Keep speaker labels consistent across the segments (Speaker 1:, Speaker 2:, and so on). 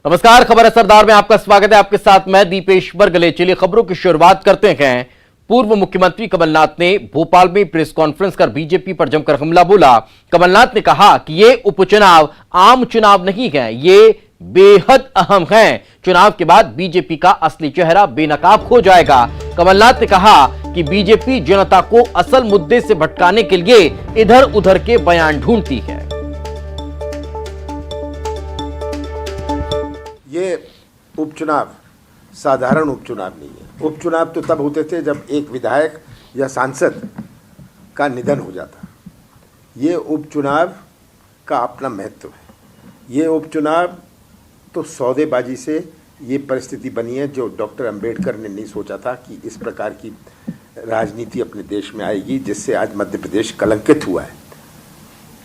Speaker 1: नमस्कार, खबर असरदार में आपका स्वागत है। आपके साथ मैं दीपेश बरगले। चलिए खबरों की शुरुआत करते हैं। पूर्व मुख्यमंत्री कमलनाथ ने भोपाल में प्रेस कॉन्फ्रेंस कर बीजेपी पर जमकर हमला बोला। कमलनाथ ने कहा कि ये उपचुनाव आम चुनाव नहीं है, ये बेहद अहम है। चुनाव के बाद बीजेपी का असली चेहरा बेनकाब हो जाएगा। कमलनाथ ने कहा कि बीजेपी जनता को असल मुद्दे से भटकाने के लिए इधर उधर के बयान ढूंढती है।
Speaker 2: ये उपचुनाव साधारण उपचुनाव नहीं है। उपचुनाव तो तब होते थे जब एक विधायक या सांसद का निधन हो जाता। ये उपचुनाव का अपना महत्व है। ये उपचुनाव तो सौदेबाजी से ये परिस्थिति बनी है जो डॉक्टर अंबेडकर ने नहीं सोचा था कि इस प्रकार की राजनीति अपने देश में आएगी, जिससे आज मध्य प्रदेश कलंकित हुआ है।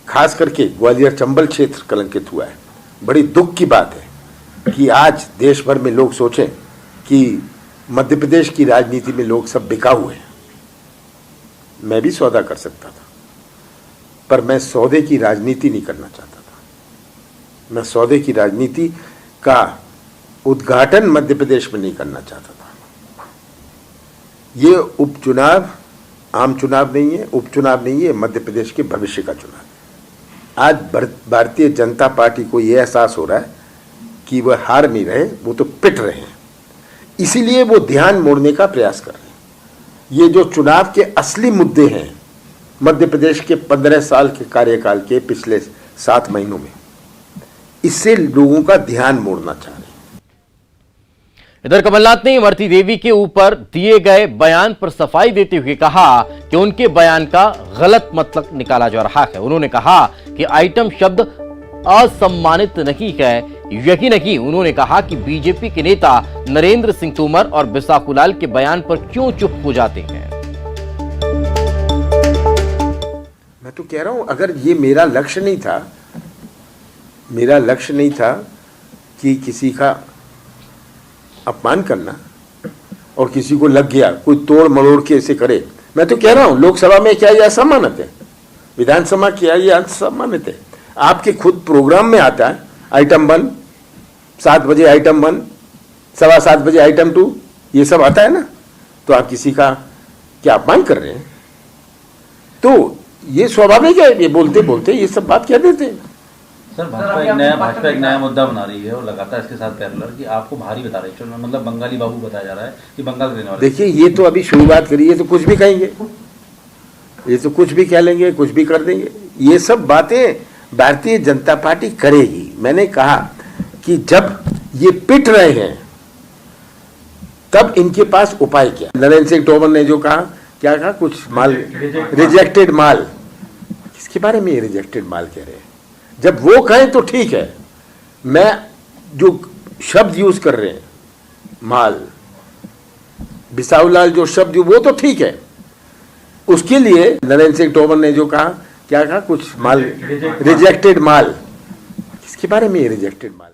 Speaker 2: खास करके ग्वालियर चंबल क्षेत्र कलंकित हुआ है। बड़ी दुख की बात है कि आज देश भर में लोग सोचें कि मध्य प्रदेश की राजनीति में लोग सब बिका हुए हैं। मैं भी सौदा कर सकता था, पर मैं सौदे की राजनीति नहीं करना चाहता था। मैं सौदे की राजनीति का उद्घाटन मध्य प्रदेश में नहीं करना चाहता था। ये उपचुनाव आम चुनाव नहीं है, उपचुनाव नहीं है, मध्य प्रदेश के भविष्य का चुनाव है। आज भारतीय जनता पार्टी को यह एहसास हो रहा है कि वह हार नहीं रहे, वो तो पिट रहे हैं। इसीलिए वो ध्यान मोड़ने का प्रयास कर रहे हैं। ये जो चुनाव के असली मुद्दे हैं मध्य प्रदेश के 15 साल के कार्यकाल के पिछले 7 महीनों में, इससे लोगों का ध्यान मोड़ना चाह रहे हैं।
Speaker 1: इधर कमलनाथ ने इमरती देवी के ऊपर दिए गए बयान पर सफाई देते हुए कहा कि उनके बयान का गलत मतलब निकाला जा रहा है। उन्होंने कहा कि आइटम शब्द असम्मानित नहीं है। यही नहीं, उन्होंने कहा कि बीजेपी के नेता नरेंद्र सिंह तोमर और बिसाहुलाल के बयान पर क्यों चुप हो जाते हैं।
Speaker 2: मैं तो कह रहा हूं, अगर ये मेरा लक्ष्य नहीं था कि किसी का अपमान करना और किसी को लग गया कोई तोड़ मरोड़ के ऐसे करे। मैं तो कह रहा हूं लोकसभा में क्या ये असम्मानित है, विधानसभा क्या ये असम्मानित है। आपके खुद प्रोग्राम में आता है आइटम 1, 7 बजे आइटम 1, 7:15 बजे आइटम 2, ये सब आता है ना। तो आप किसी का क्या अपमान कर रहे हैं? तो ये स्वाभाविक है, ये बोलते बोलते ये सब बात कह देते हैं।
Speaker 3: सर, भाजपा एक नया मुद्दा बना रही है और लगातार इसके साथ पैरेलल कि आपको भारी बता रही है, मतलब बंगाली बाबू बताया जा रहा है कि बंगाल देने वाले।
Speaker 2: देखिए, ये तो अभी शुरुआत करी है, तो कुछ भी कहेंगे, ये तो कुछ भी कह लेंगे, कुछ भी कर देंगे। ये सब बातें भारतीय जनता पार्टी करेगी। मैंने कहा कि जब ये पिट रहे हैं तब इनके पास उपाय क्या। नरेंद्र सिंह तोमर ने जो कहा, क्या कहा, कुछ माल रिजेक्टेड माल, किसके बारे में ये रिजेक्टेड माल कह रहे हैं? जब वो कहें तो ठीक है। मैं जो शब्द यूज कर रहे हैं, माल, बिसाहुलाल जो शब्द, वो तो ठीक है। उसके लिए नरेंद्र सिंह तोमर ने जो कहा, क्या कहा, कुछ माल रिजेक्टेड माल, किसके बारे में ये रिजेक्टेड माल।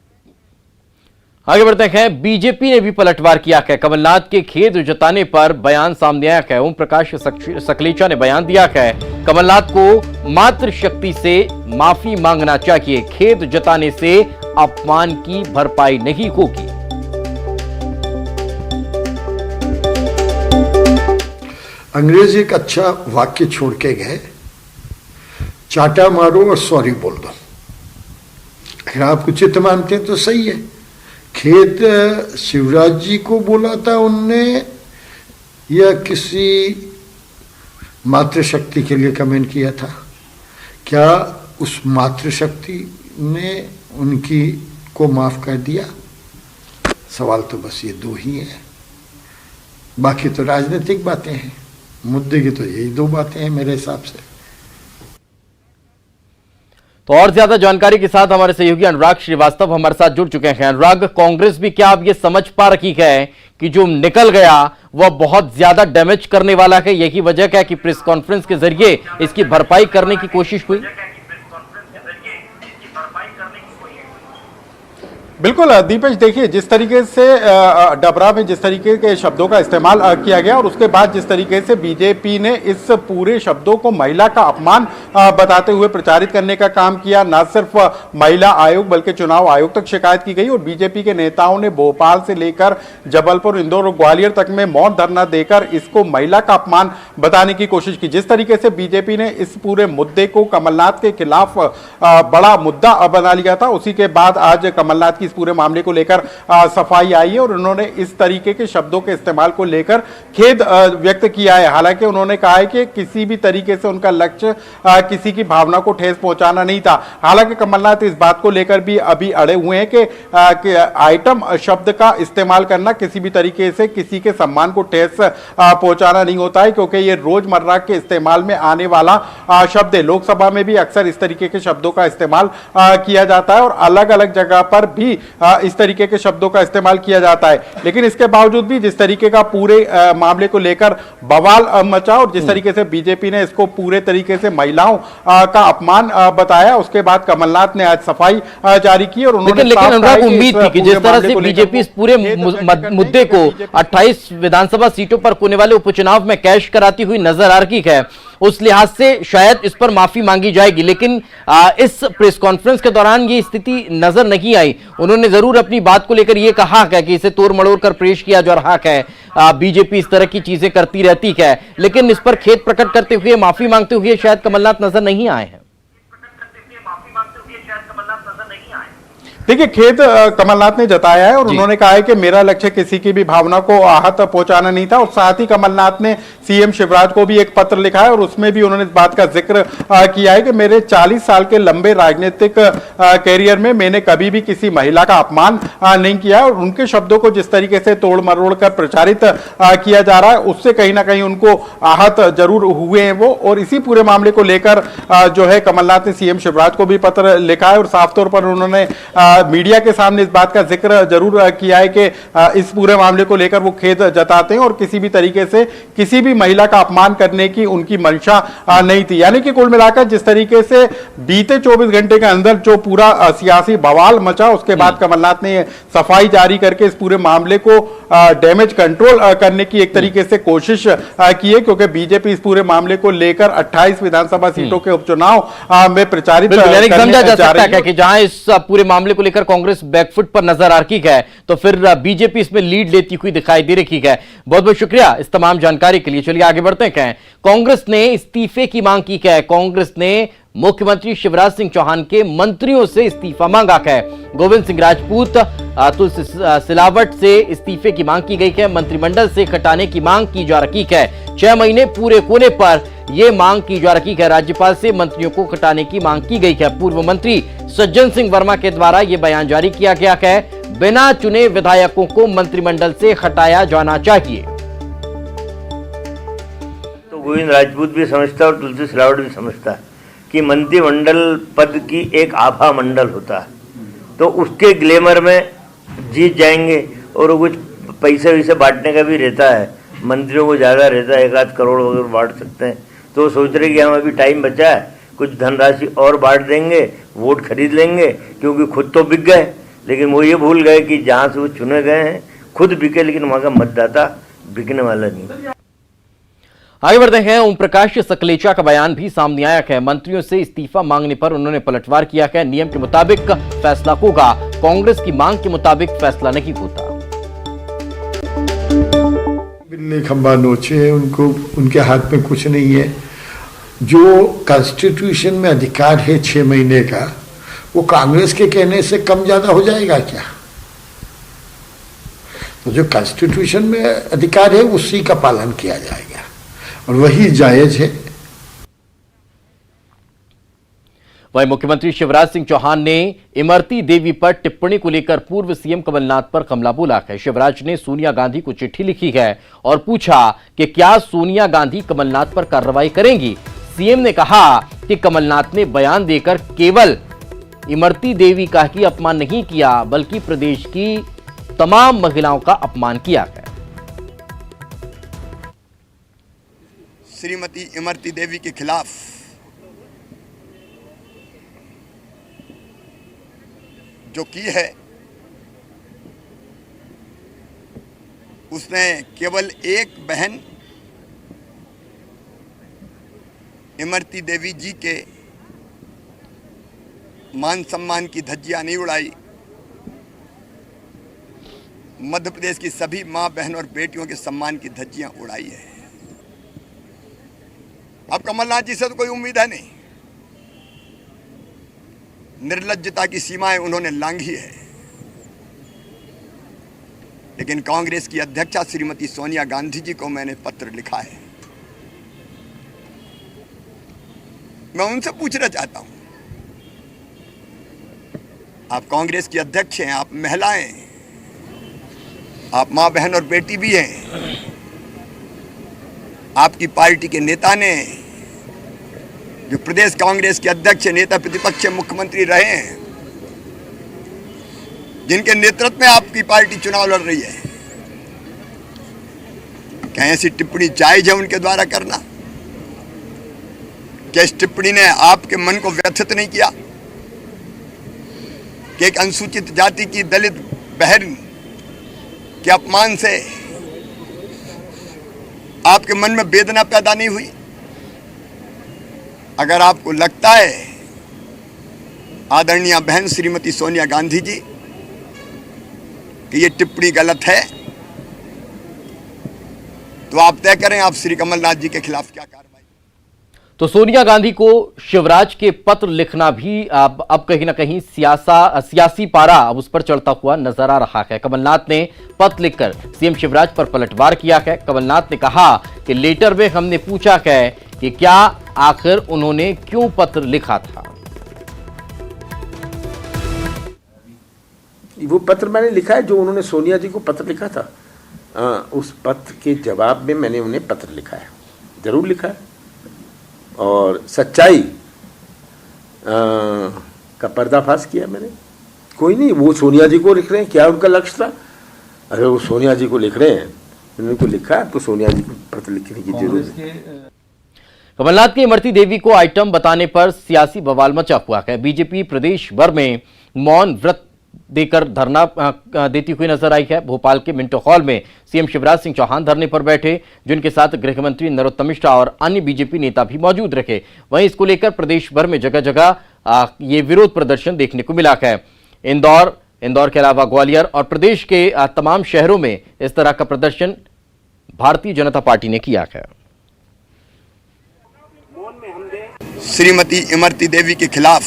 Speaker 1: आगे बढ़ते हैं। बीजेपी ने भी पलटवार किया है। कमलनाथ के खेद जताने पर बयान सामने आया है। ओम प्रकाश सकलेचा ने बयान दिया है, कमलनाथ को मातृशक्ति से माफी मांगना चाहिए। खेद जताने से अपमान की भरपाई नहीं होगी।
Speaker 4: अंग्रेज एक अच्छा वाक्य छोड़ के गए, चाटा मारो और सॉरी बोल दो। अगर आप उचित मानते हैं तो सही है। खेद शिवराज जी को बोला था उनने या किसी मातृशक्ति के लिए कमेंट किया था? क्या उस मातृशक्ति ने उनकी को माफ कर दिया? सवाल तो बस ये 2 ही है। बाकी तो राजनीतिक बातें हैं। मुद्दे की तो यही 2 बातें हैं मेरे हिसाब से।
Speaker 1: तो और ज्यादा जानकारी के साथ हमारे सहयोगी अनुराग श्रीवास्तव हमारे साथ जुड़ चुके हैं। अनुराग, कांग्रेस भी क्या अब ये समझ पा रही है कि जो निकल गया वह बहुत ज्यादा डैमेज करने वाला है? यही वजह है कि प्रेस कॉन्फ्रेंस के जरिए इसकी भरपाई करने की कोशिश हुई।
Speaker 5: बिल्कुल दीपेश, देखिए जिस तरीके से डबरा में जिस तरीके के शब्दों का इस्तेमाल किया गया और उसके बाद जिस तरीके से बीजेपी ने इस पूरे शब्दों को महिला का अपमान बताते हुए प्रचारित करने का काम किया। न सिर्फ महिला आयोग बल्कि चुनाव आयोग तक शिकायत की गई और बीजेपी के नेताओं ने भोपाल से लेकर जबलपुर, इंदौर और ग्वालियर तक में मौन धरना देकर इसको महिला का अपमान बताने की कोशिश की। जिस तरीके से बीजेपी ने इस पूरे मुद्दे को कमलनाथ के खिलाफ बड़ा मुद्दा बना लिया था, उसी के बाद आज कमलनाथ की इस पूरे मामले को लेकर सफाई आई है और उन्होंने इस तरीके के शब्दों के इस्तेमाल को लेकर खेद व्यक्त किया है। हालांकि उन्होंने कहा है कि किसी भी तरीके से उनका लक्ष्य किसी की भावना को ठेस पहुंचाना नहीं था। हालांकि कमलनाथ इस बात को लेकर भी अभी अड़े हुए हैं कि आइटम शब्द का इस्तेमाल करना किसी भी तरीके से किसी के सम्मान को ठेस पहुंचाना नहीं होता है, क्योंकि ये रोजमर्रा के इस्तेमाल में आने वाला शब्द है। लोकसभा में भी अक्सर इस तरीके के शब्दों का इस्तेमाल किया जाता है और अलग अलग जगह पर भी इस तरीके के शब्दों का इस्तेमाल किया जाता है। लेकिन इसके बावजूद भी जिस तरीके का पूरे मामले को लेकर बवाल मचा और जिस तरीके से बीजेपी ने इसको पूरे तरीके से महिलाओं का अपमान बताया, उसके बाद कमलनाथ ने आज सफाई जारी की और उन्होंने
Speaker 1: लेकिन अनुराग, उम्मीद थी कि जिस तरह से बीजेपी इस पूरे मुद्दे को 28 विधानसभा सीटों पर होने वाले उपचुनाव में कैश कराती हुई नजर आ रही है, उस लिहाज से शायद इस पर माफी मांगी जाएगी। लेकिन इस प्रेस कॉन्फ्रेंस के दौरान ये स्थिति नजर नहीं आई। उन्होंने जरूर अपनी बात को लेकर यह कहा है कि इसे तोड़ मड़ोड़ कर पेश किया जा रहा है, बीजेपी इस तरह की चीजें करती रहती है, लेकिन इस पर खेद प्रकट करते हुए, माफी मांगते हुए शायद कमलनाथ नजर नहीं आए हैं।
Speaker 5: देखिए, खेद कमलनाथ ने जताया है और उन्होंने कहा है कि मेरा लक्ष्य किसी की भी भावना को आहत पहुंचाना नहीं था और साथ ही कमलनाथ ने सीएम शिवराज को भी एक पत्र लिखा है और उसमें भी उन्होंने इस बात का जिक्र किया है कि मेरे 40 साल के लंबे राजनीतिक कैरियर में मैंने कभी भी किसी महिला का अपमान नहीं किया और उनके शब्दों को जिस तरीके से तोड़ मरोड़ कर प्रचारित किया जा रहा है, उससे कहीं ना कहीं उनको आहत जरूर हुए हैं वो। और इसी पूरे मामले को लेकर जो है कमलनाथ ने सीएम शिवराज को भी पत्र लिखा है और साफ तौर पर उन्होंने मीडिया के सामने इस बात का जिक्र जरूर किया है कि इस पूरे मामले को लेकर वो खेद जताते हैं और किसी भी तरीके से किसी भी महिला का अपमान करने की उनकी मंशा नहीं थी। यानी कि कुल मिलाकर जिस तरीके से बीते 24 घंटे के अंदर जो पूरा सियासी बवाल मचा, उसके बाद कमलनाथ ने सफाई जारी करके इस पूरे मामले को डैमेज कंट्रोल करने की एक तरीके से कोशिश की है, क्योंकि बीजेपी इस पूरे मामले को लेकर 28 विधानसभा सीटों के उपचुनाव में प्रचारित
Speaker 1: समझा जा सकता है कि जहां इस पूरे मामले को लेकर कांग्रेस बैकफुट पर नजर आ रही है, तो फिर बीजेपी इसमें लीड लेती हुई दिखाई दे रही है। बहुत बहुत शुक्रिया इस तमाम जानकारी के लिए। चलिए आगे बढ़ते हैं। कांग्रेस ने इस्तीफे की मांग की है। कांग्रेस ने मुख्यमंत्री शिवराज सिंह चौहान के मंत्रियों से इस्तीफा मांगा है। गोविंद सिंह राजपूत, तुलसी सिलावट से इस्तीफे की मांग की गई है। मंत्रिमंडल से हटाने की मांग की जा रही है। 6 महीने पूरे होने पर यह मांग की जा रही है। राज्यपाल से मंत्रियों को हटाने की मांग की गई है। पूर्व मंत्री सज्जन सिंह वर्मा के द्वारा यह बयान जारी किया गया है। बिना चुने विधायकों को मंत्रिमंडल से हटाया जाना चाहिए।
Speaker 6: तो गोविंद राजपूत भी समझता है और तुलसी सिलावट भी समझता है कि मंत्रिमंडल पद की एक आभा मंडल होता है, तो उसके ग्लैमर में जीत जाएंगे और वो कुछ पैसे वैसे बांटने का भी रहता है, मंत्रियों को ज़्यादा रहता है, 1-8 करोड़ वगैरह बांट सकते हैं। तो सोच रहे कि हम अभी टाइम बचा है, कुछ धनराशि और बांट देंगे, वोट खरीद लेंगे, क्योंकि खुद तो बिक गए। लेकिन वो ये भूल गए कि जहाँ से वो चुने गए हैं खुद बिके, लेकिन वहाँ का मतदाता बिकने वाला नहीं।
Speaker 1: आगे बढ़ते हैं। ओम प्रकाश सकलेचा का बयान भी सामने आया है। मंत्रियों से इस्तीफा मांगने पर उन्होंने पलटवार किया है। नियम के मुताबिक फैसला होगा, कांग्रेस की मांग के मुताबिक फैसला नहीं होता।
Speaker 4: बिल्ली खंबा नोचे, उनको उनके हाथ में कुछ नहीं है। जो कॉन्स्टिट्यूशन में अधिकार है 6 महीने का, वो कांग्रेस के कहने से कम ज्यादा हो जाएगा क्या? तो जो कॉन्स्टिट्यूशन में अधिकार है उसी का पालन किया जाएगा और वही जायज है।
Speaker 1: वहीं मुख्यमंत्री शिवराज सिंह चौहान ने इमरती देवी पर टिप्पणी को लेकर पूर्व सीएम कमलनाथ पर हमला बोला है। शिवराज ने सोनिया गांधी को चिट्ठी लिखी है और पूछा कि क्या सोनिया गांधी कमलनाथ पर कार्रवाई करेंगी। सीएम ने कहा कि कमलनाथ ने बयान देकर केवल इमरती देवी का ही अपमान नहीं किया, बल्कि प्रदेश की तमाम महिलाओं का अपमान किया है।
Speaker 7: श्रीमती इमरती देवी के खिलाफ जो की है, उसने केवल एक बहन इमरती देवी जी के मान सम्मान की धज्जियां नहीं उड़ाई, मध्य प्रदेश की सभी मां बहन और बेटियों के सम्मान की धज्जियां उड़ाई है। अब कमलनाथ जी से तो कोई उम्मीद है नहीं, निर्लज्जता की सीमाएं उन्होंने लांघी है। लेकिन कांग्रेस की अध्यक्षा श्रीमती सोनिया गांधी जी को मैंने पत्र लिखा है। मैं उनसे पूछना चाहता हूं, आप कांग्रेस की अध्यक्ष हैं, आप महिलाएं, आप मां बहन और बेटी भी हैं, आपकी पार्टी के नेता ने, जो प्रदेश कांग्रेस के अध्यक्ष, नेता प्रतिपक्ष, मुख्यमंत्री रहे हैं, जिनके नेतृत्व में आपकी पार्टी चुनाव लड़ रही है, क्या ऐसी टिप्पणी जायज है उनके द्वारा करना? क्या इस टिप्पणी ने आपके मन को व्यथित नहीं किया कि एक अनुसूचित जाति की दलित बहन के अपमान से आपके मन में वेदना पैदा नहीं हुई? अगर आपको लगता है आदरणीय बहन श्रीमती सोनिया गांधी जी कि ये टिप्पणी गलत है, तो आप तय करें आप श्री कमलनाथ जी के खिलाफ क्या कार्रवाई।
Speaker 1: तो सोनिया गांधी को शिवराज के पत्र लिखना भी अब कहीं ना कहीं सियासी पारा अब उस पर चढ़ता हुआ नजर आ रहा है। कमलनाथ ने पत्र लिखकर सीएम शिवराज पर पलटवार किया है। कमलनाथ ने कहा कि लेटर में हमने पूछा है कि क्या आखिर उन्होंने क्यों पत्र लिखा था।
Speaker 2: वो पत्र मैंने लिखा है जो उन्होंने सोनिया जी को पत्र लिखा था, उस पत्र के जवाब में मैंने उन्हें पत्र लिखा है, जरूर लिखा है। और सच्चाई का पर्दाफाश किया मैंने। कोई नहीं, वो सोनिया जी को लिख रहे हैं, क्या उनका लक्ष्य था? अगर वो सोनिया जी को लिख रहे हैं, उन्होंने को लिखा है, तो सोनिया जी को पत्र लिखने की जरूरत है।
Speaker 1: कमलनाथ की इमरती देवी को आइटम बताने पर सियासी बवाल मचा हुआ है। बीजेपी प्रदेश भर में मौन व्रत देकर धरना देती हुई नजर आई है। भोपाल के मिंटो हॉल में सीएम शिवराज सिंह चौहान धरने पर बैठे, जिनके साथ गृह मंत्री नरोत्तम मिश्रा और अन्य बीजेपी नेता भी मौजूद रहे। वहीं इसको लेकर प्रदेश भर में जगह जगह ये विरोध प्रदर्शन देखने को मिला है। इंदौर के अलावा ग्वालियर और प्रदेश के तमाम शहरों में इस तरह का प्रदर्शन भारतीय जनता पार्टी ने किया है।
Speaker 7: श्रीमती इमरती देवी के खिलाफ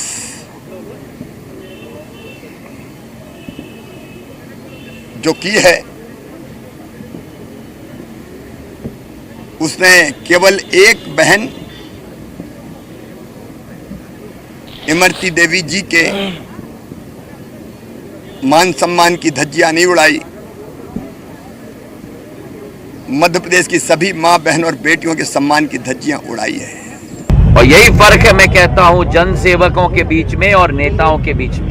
Speaker 7: जो की है, उसने केवल एक बहन इमरती देवी जी के मान सम्मान की धज्जियां नहीं उड़ाई, मध्य प्रदेश की सभी मां बहन और बेटियों के सम्मान की धज्जियां उड़ाई है।
Speaker 8: और यही फर्क है, मैं कहता हूं, जन सेवकों के बीच में और नेताओं के बीच में।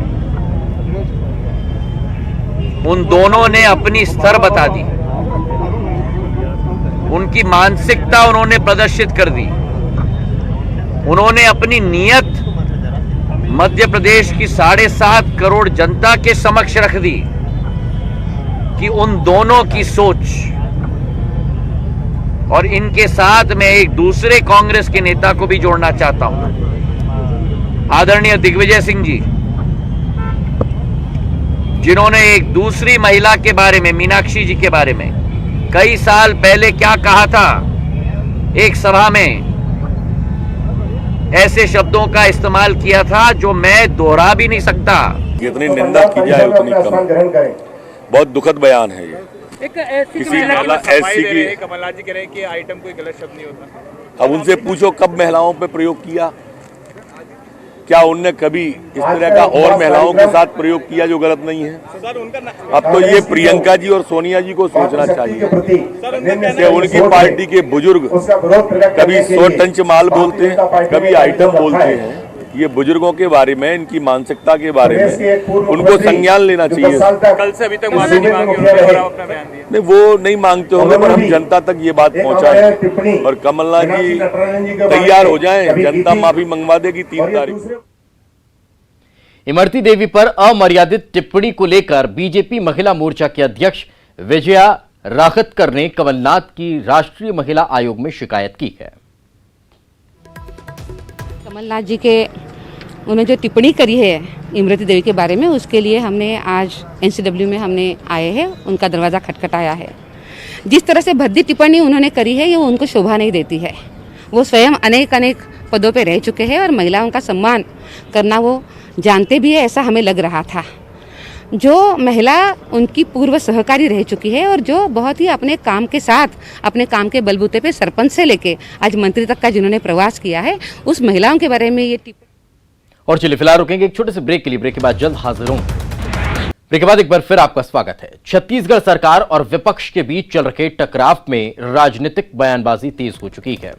Speaker 8: उन दोनों ने अपनी स्तर बता दी, उनकी मानसिकता उन्होंने प्रदर्शित कर दी। उन्होंने अपनी नीयत मध्य प्रदेश की 7.5 करोड़ जनता के समक्ष रख दी कि उन दोनों की सोच। और इनके साथ मैं एक दूसरे कांग्रेस के नेता को भी जोड़ना चाहता हूं, आदरणीय दिग्विजय सिंह जी, जिन्होंने एक दूसरी महिला के बारे में, मीनाक्षी जी के बारे में, कई साल पहले क्या कहा था एक सभा में, ऐसे शब्दों का इस्तेमाल किया था जो मैं दोहरा भी नहीं सकता।
Speaker 9: जितनी निंदा की जाए उतनी कम। बहुत दुखद बयान है ये। किसी महिला ऐसी की,
Speaker 10: कमलनाथ जी कह रहे हैं कि आइटम कोई गलत शब्द नहीं होता।
Speaker 9: अब उनसे पूछो कब महिलाओं पे प्रयोग किया, क्या उनने कभी इस तरह का और महिलाओं के साथ प्रयोग किया जो गलत नहीं है? अब तो ये प्रियंका जी और सोनिया जी को सोचना चाहिए कि उनकी पार्टी के बुजुर्ग कभी 100 टंच माल बोलते हैं, कभी आइटम बोलते हैं। ये बुजुर्गों के बारे में, इनकी मानसिकता के बारे में उनको संज्ञान लेना चाहिए।
Speaker 10: कल से अभी तक माफी नहीं मांगी उन्होंने, अपना बयान दिया।
Speaker 9: नहीं, वो नहीं मांगते होंगे, पर हम जनता तक ये बात पहुंचाएं और कमलनाथ जी तैयार हो जाएं, जनता माफी मंगवा देगी 3 तारीख।
Speaker 1: इमरती देवी पर अमर्यादित टिप्पणी को लेकर बीजेपी महिला मोर्चा के अध्यक्ष विजया राखतकर ने कमलनाथ की राष्ट्रीय महिला आयोग में शिकायत की है।
Speaker 11: कमलनाथ जी के उन्होंने जो टिप्पणी करी है इमरती देवी के बारे में, उसके लिए हमने आज NCW में हमने आए हैं, उनका दरवाज़ा खटखटाया है। जिस तरह से भद्दी टिप्पणी उन्होंने करी है ये उनको शोभा नहीं देती है। वो स्वयं अनेक पदों पे रह चुके हैं और महिलाओं का सम्मान करना वो जानते भी है, ऐसा हमें लग रहा था। जो महिला उनकी पूर्व सहकारी रह चुकी है और जो बहुत ही अपने काम के साथ, अपने काम के बलबूते पे सरपंच से लेके आज मंत्री तक का जिन्होंने प्रवास किया है, उस महिलाओं के बारे में ये टिप्पणी।
Speaker 1: और चलिए फिलहाल रुकेंगे एक छोटे से ब्रेक के लिए। ब्रेक के बाद जल्द हाजिर होंगे। ब्रेक के बाद एक बार फिर आपका स्वागत है। छत्तीसगढ़ सरकार और विपक्ष के बीच चल रहे टकराव में राजनीतिक बयानबाजी तेज हो चुकी है।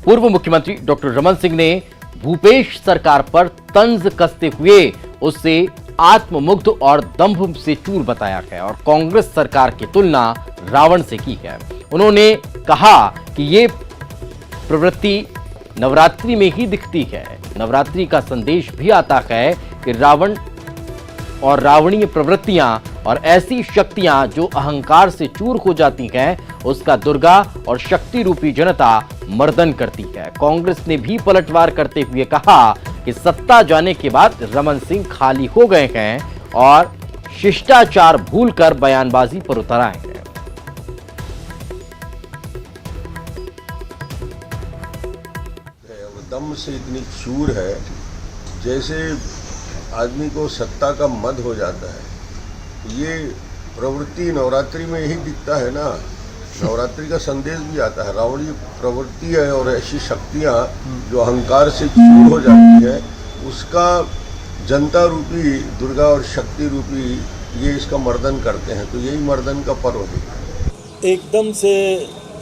Speaker 1: पूर्व मुख्यमंत्री डॉक्टर रमन सिंह ने भूपेश सरकार पर तंज कसते हुए उससे आत्ममुग्ध और दंभ से चूर बताया है और कांग्रेस सरकार की तुलना रावण से की है। उन्होंने कहा कि ये प्रवृत्ति नवरात्रि में ही दिखती है। नवरात्रि का संदेश भी आता है कि रावण और रावणीय प्रवृत्तियां और ऐसी शक्तियां जो अहंकार से चूर हो जाती हैं, उसका दुर्गा और शक्ति रूपी जनता मर्दन करती है। कांग्रेस ने भी पलटवार करते हुए कहा कि सत्ता जाने के बाद रमन सिंह खाली हो गए हैं और शिष्टाचार भूलकर बयानबाजी पर उतर आए हैं।
Speaker 12: दम से इतनी चूर है, जैसे आदमी को सत्ता का मद हो जाता है। ये प्रवृत्ति नवरात्रि में ही दिखता है ना, नवरात्रि का संदेश भी आता है। रावणी प्रवृत्ति है और ऐसी शक्तियाँ जो अहंकार से चूर हो जाती है, उसका जनता रूपी दुर्गा और शक्ति रूपी ये इसका मर्दन करते हैं। तो यही मर्दन का पर्व है।
Speaker 13: एकदम से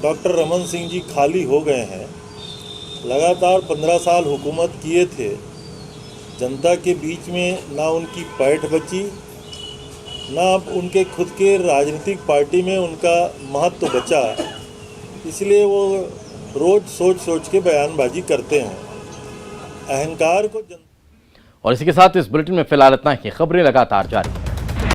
Speaker 13: डॉक्टर रमन सिंह जी खाली हो गए हैं। लगातार 15 साल हुकूमत किए थे, जनता के बीच में ना उनकी पैठ बची, ना उनके खुद के राजनीतिक पार्टी में उनका महत्व बचा। इसलिए वो रोज सोच के बयानबाजी करते हैं। अहंकार को
Speaker 1: और इसी के साथ इस बुलेटिन में फिलहाल इतना ही। खबरें लगातार जारी।